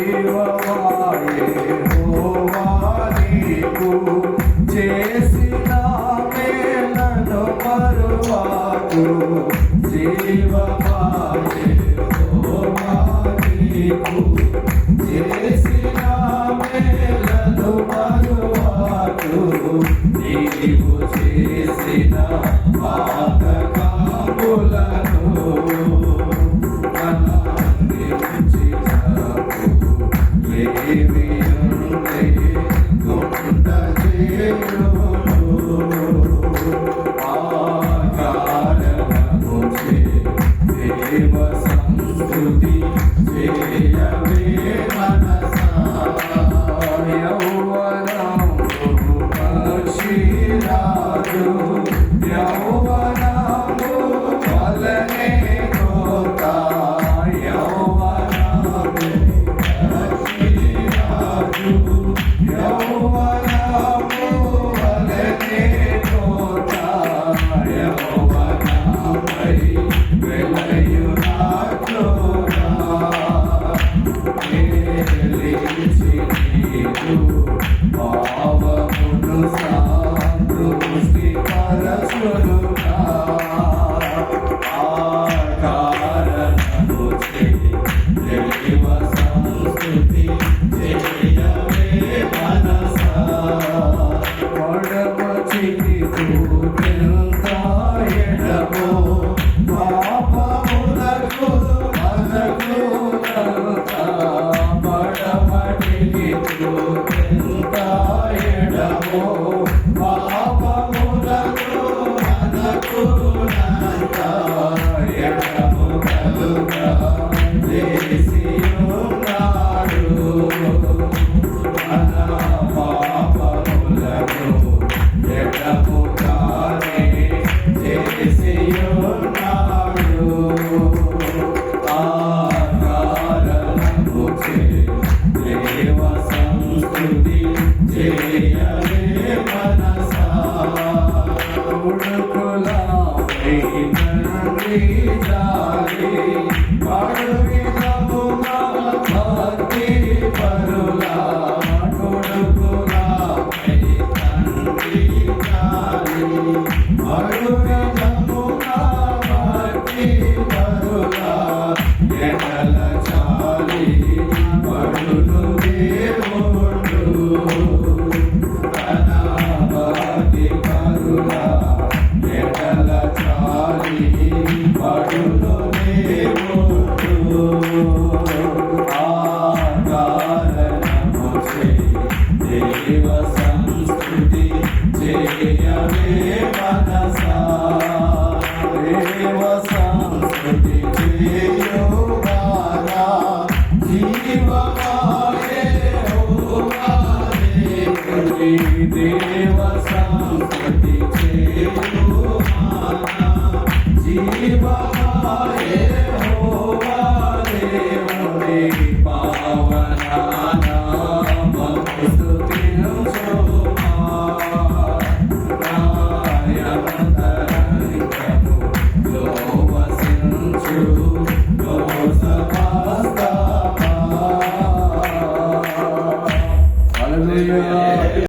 జీవమాయే యెహోవా నీకు చేసిన మేలను మరువాకు జీవమాయే యెహోవా నీకు చేసిన మేలను మరువాకు నీవు చేసిన పాతకాములను సంస్కృతి చేయవే మనసా యౌవనము పక్షిరాజు యౌవనము వలనే కోత యౌవనము పక్షిరాజు యౌవనము వలనే కోత యౌవనమై పావమును సంతృష్టి పరచునుగా ఆకారణము దేవ సంస్కృతి చేయవే మనసా పడమ చితికు ఎడమో పాపములకు మనకు పడమటికి ఎడమో పాపములకు మనకు ఎడము కలుగా చేసి ఉన్నాడు మన పాపములకు ఎడముగానే చేసి ఉన్నాడు ఆకారణము దేవ సంస్కృతి చేయవే మనసా ఉడుకులా జాలి అడుగుదముగా భక్తి పరులా కొడుకులా తండ్రి జాలి అడుగుదముగా భక్తి పరులా ఎడల చాలి పడును దేవుడు అనామతి పరులా ఎడల చాలి పడును దేవుడు ఆకారణము దేవ సంస్కృతి చేయవే మనసా దేవ సంస్కృతి చేయువారా జీవమాయే యెహోవా దేవుని దేవ సంస్కృతి చేయువారా జీవమాయే యెహోవా దేవుని పావన నామము స్తుతించుమా రాయమంతరంగము లో వసించు లో సమస్తమా హల్లెలూయా.